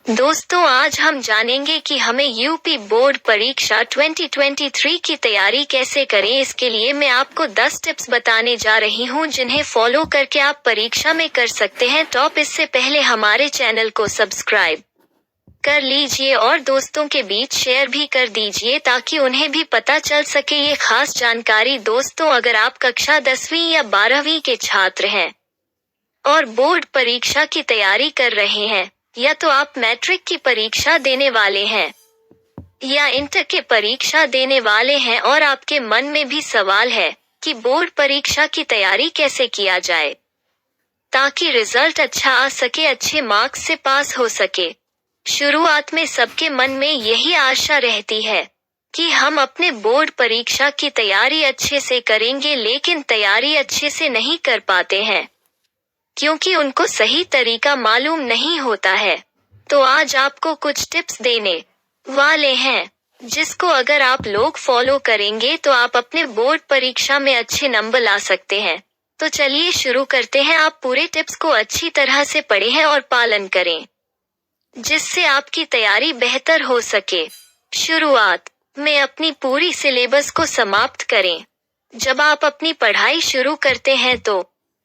दोस्तों, आज हम जानेंगे कि हमें यूपी बोर्ड परीक्षा 2023 की तैयारी कैसे करें। इसके लिए मैं आपको 10 टिप्स बताने जा रही हूं, जिन्हें फॉलो करके आप परीक्षा में कर सकते हैं टॉप। इससे पहले हमारे चैनल को सब्सक्राइब कर लीजिए और दोस्तों के बीच शेयर भी कर दीजिए ताकि उन्हें भी पता चल सके ये खास जानकारी। दोस्तों, अगर आप कक्षा 10वीं या 12वीं के छात्र हैं और बोर्ड परीक्षा की तैयारी कर रहे हैं, या तो आप मैट्रिक की परीक्षा देने वाले हैं या इंटर की परीक्षा देने वाले हैं और आपके मन में भी सवाल है कि बोर्ड परीक्षा की तैयारी कैसे किया जाए ताकि रिजल्ट अच्छा आ सके, अच्छे मार्क्स से पास हो सके। शुरुआत में सबके मन में यही आशा रहती है कि हम अपने बोर्ड परीक्षा की तैयारी अच्छे से करेंगे, लेकिन तैयारी अच्छे से नहीं कर पाते हैं क्योंकि उनको सही तरीका मालूम नहीं होता है। तो आज आपको कुछ टिप्स देने वाले हैं जिसको अगर आप लोग फॉलो करेंगे तो आप अपने बोर्ड परीक्षा में अच्छे नंबर ला सकते हैं। तो चलिए शुरू करते हैं। आप पूरे टिप्स को अच्छी तरह से पढ़ें और पालन करें जिससे आपकी तैयारी बेहतर हो सके। शुरुआत में अपनी पूरी सिलेबस को समाप्त करें। जब आप अपनी पढ़ाई शुरू करते हैं तो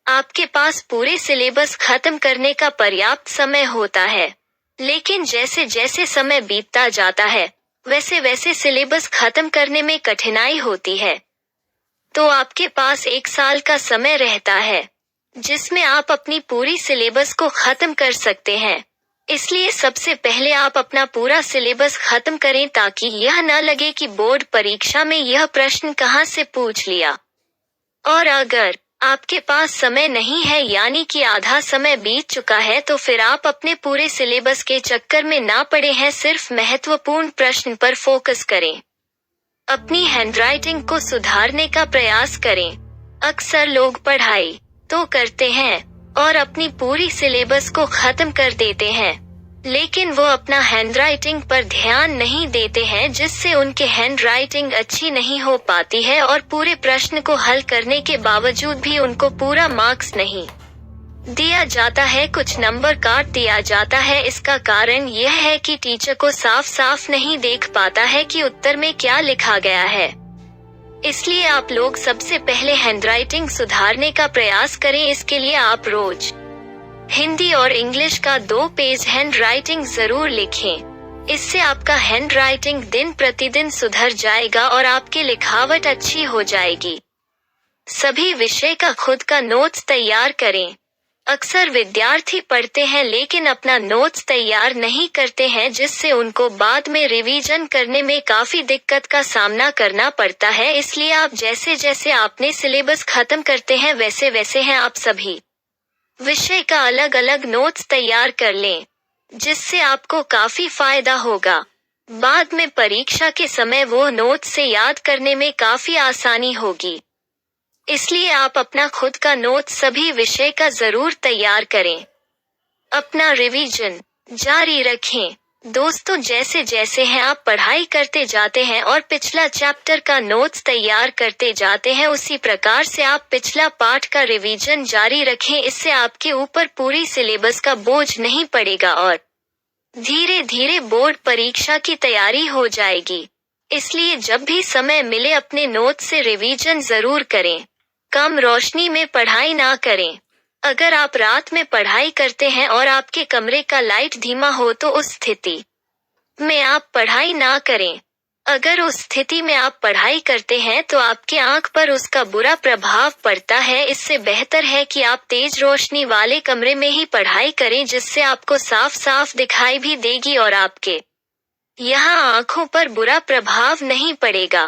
आपके पास पूरे सिलेबस खत्म करने का पर्याप्त समय होता है, लेकिन जैसे जैसे समय बीतता जाता है वैसे वैसे सिलेबस खत्म करने में कठिनाई होती है। तो आपके पास 1 साल का समय रहता है जिसमें आप अपनी पूरी सिलेबस को खत्म कर सकते हैं। इसलिए सबसे पहले आप अपना पूरा सिलेबस खत्म करें ताकि यह न लगे कि बोर्ड परीक्षा में यह प्रश्न कहाँ से पूछ लिया। और अगर आपके पास समय नहीं है, यानी कि आधा समय बीत चुका है, तो फिर आप अपने पूरे सिलेबस के चक्कर में ना पड़े हैं, सिर्फ महत्वपूर्ण प्रश्न पर फोकस करें। अपनी हैंडराइटिंग को सुधारने का प्रयास करें। अक्सर लोग पढ़ाई तो करते हैं और अपनी पूरी सिलेबस को खत्म कर देते हैं, लेकिन वो अपना हैंडराइटिंग पर ध्यान नहीं देते हैं, जिससे उनके हैंडराइटिंग अच्छी नहीं हो पाती है और पूरे प्रश्न को हल करने के बावजूद भी उनको पूरा मार्क्स नहीं दिया जाता है, कुछ नंबर काट दिया जाता है। इसका कारण यह है कि टीचर को साफ साफ नहीं देख पाता है कि उत्तर में क्या लिखा गया है। इसलिए आप लोग सबसे पहले हैंडराइटिंग सुधारने का प्रयास करें। इसके लिए आप रोज हिंदी और इंग्लिश का 2 पेज हैंडराइटिंग जरूर लिखें। इससे आपका हैंडराइटिंग दिन प्रतिदिन सुधर जाएगा और आपकी लिखावट अच्छी हो जाएगी। सभी विषय का खुद का नोट्स तैयार करें। अक्सर विद्यार्थी पढ़ते हैं लेकिन अपना नोट्स तैयार नहीं करते हैं, जिससे उनको बाद में रिवीजन करने में काफी दिक्कत का सामना करना पड़ता है। इसलिए आप जैसे जैसे आपने सिलेबस खत्म करते हैं वैसे वैसे हैं आप सभी विषय का अलग अलग नोट्स तैयार कर लें, जिससे आपको काफी फायदा होगा। बाद में परीक्षा के समय वो नोट्स से याद करने में काफी आसानी होगी। इसलिए आप अपना खुद का नोट्स सभी विषय का जरूर तैयार करें। अपना रिवीजन जारी रखें। दोस्तों, जैसे जैसे हैं आप पढ़ाई करते जाते हैं और पिछला चैप्टर का नोट्स तैयार करते जाते हैं, उसी प्रकार से आप पिछला पाठ का रिवीजन जारी रखें। इससे आपके ऊपर पूरी सिलेबस का बोझ नहीं पड़ेगा और धीरे धीरे बोर्ड परीक्षा की तैयारी हो जाएगी। इसलिए जब भी समय मिले अपने नोट्स से रिवीजन जरूर करें। कम रोशनी में पढ़ाई ना करें। अगर आप रात में पढ़ाई करते हैं और आपके कमरे का लाइट धीमा हो तो उस स्थिति में आप पढ़ाई ना करें। अगर उस स्थिति में आप पढ़ाई करते हैं तो आपके आंख पर उसका बुरा प्रभाव पड़ता है। इससे बेहतर है कि आप तेज रोशनी वाले कमरे में ही पढ़ाई करें, जिससे आपको साफ साफ दिखाई भी देगी और आपके यहाँ आंखों पर बुरा प्रभाव नहीं पड़ेगा।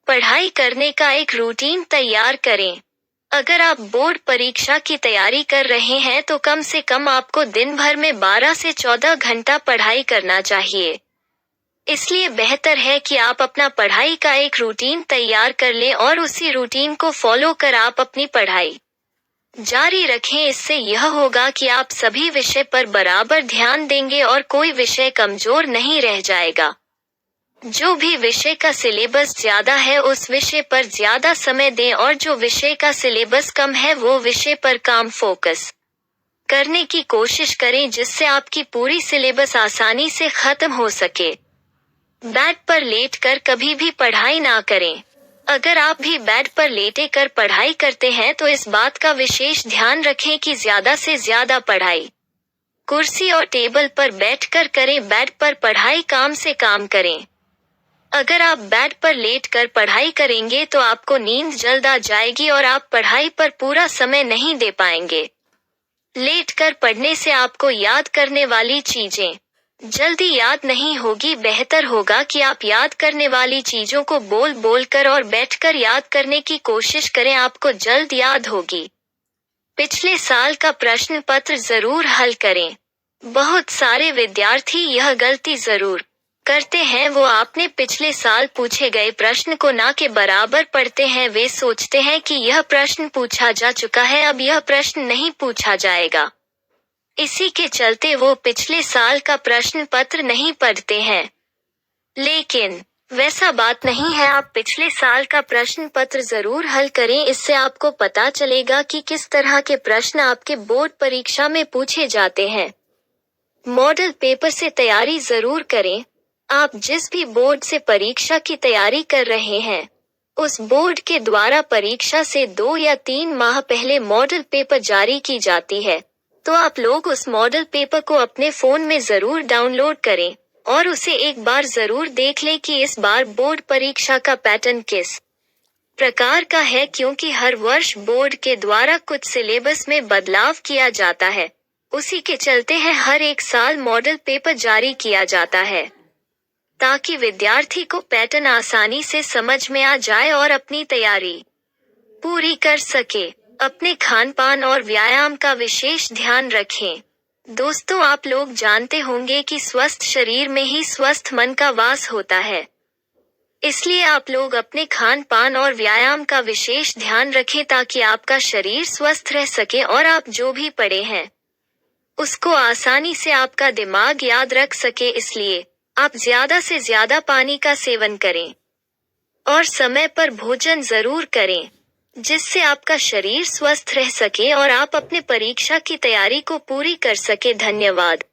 पढ़ाई करने का एक रूटीन तैयार करें। अगर आप बोर्ड परीक्षा की तैयारी कर रहे हैं तो कम से कम आपको दिन भर में 12 से 14 घंटा पढ़ाई करना चाहिए। इसलिए बेहतर है कि आप अपना पढ़ाई का एक रूटीन तैयार कर लें और उसी रूटीन को फॉलो कर आप अपनी पढ़ाई जारी रखें। इससे यह होगा कि आप सभी विषय पर बराबर ध्यान देंगे और कोई विषय कमजोर नहीं रह जाएगा। जो भी विषय का सिलेबस ज्यादा है उस विषय पर ज्यादा समय दें और जो विषय का सिलेबस कम है वो विषय पर काम फोकस करने की कोशिश करें जिससे आपकी पूरी सिलेबस आसानी से खत्म हो सके। बेड पर लेटकर कभी भी पढ़ाई ना करें। अगर आप भी बेड पर लेटे कर पढ़ाई करते हैं तो इस बात का विशेष ध्यान रखें कि ज्यादा से ज्यादा पढ़ाई कुर्सी और टेबल पर बैठकर करें। बेड पर पढ़ाई काम से काम करें। अगर आप बेड पर लेटकर पढ़ाई करेंगे तो आपको नींद जल्द आ जाएगी और आप पढ़ाई पर पूरा समय नहीं दे पाएंगे। लेटकर पढ़ने से आपको याद करने वाली चीजें जल्दी याद नहीं होगी। बेहतर होगा कि आप याद करने वाली चीजों को बोल बोल कर और बैठकर याद करने की कोशिश करें, आपको जल्द याद होगी। पिछले साल का प्रश्न पत्र जरूर हल करें। बहुत सारे विद्यार्थी यह गलती जरूर करते हैं, वो आपने पिछले साल पूछे गए प्रश्न को ना के बराबर पढ़ते हैं। वे सोचते हैं कि यह प्रश्न पूछा जा चुका है, अब यह प्रश्न नहीं पूछा जाएगा। इसी के चलते वो पिछले साल का प्रश्न पत्र नहीं पढ़ते हैं। लेकिन वैसा बात नहीं है, आप पिछले साल का प्रश्न पत्र जरूर हल करें। इससे आपको पता चलेगा कि किस तरह के प्रश्न आपके बोर्ड परीक्षा में पूछे जाते हैं। मॉडल पेपर से तैयारी जरूर करें। आप जिस भी बोर्ड से परीक्षा की तैयारी कर रहे हैं, उस बोर्ड के द्वारा परीक्षा से 2 या 3 माह पहले मॉडल पेपर जारी की जाती है, तो आप लोग उस मॉडल पेपर को अपने फोन में जरूर डाउनलोड करें और उसे एक बार जरूर देख लें कि इस बार बोर्ड परीक्षा का पैटर्न किस प्रकार का है, क्योंकि हर वर्ष बोर्ड के द्वारा कुछ सिलेबस में बदलाव किया जाता है। उसी के चलते है हर एक साल मॉडल पेपर जारी किया जाता है, ताकि विद्यार्थी को पैटर्न आसानी से समझ में आ जाए और अपनी तैयारी पूरी कर सके। अपने खान पान और व्यायाम का विशेष ध्यान रखें। दोस्तों, आप लोग जानते होंगे कि स्वस्थ शरीर में ही स्वस्थ मन का वास होता है। इसलिए आप लोग अपने खान पान और व्यायाम का विशेष ध्यान रखें ताकि आपका शरीर स्वस्थ रह सके और आप जो भी पढ़े हैं उसको आसानी से आपका दिमाग याद रख सके। इसलिए आप ज्यादा से ज्यादा पानी का सेवन करें और समय पर भोजन जरूर करें, जिससे आपका शरीर स्वस्थ रह सके और आप अपने परीक्षा की तैयारी को पूरी कर सके। धन्यवाद।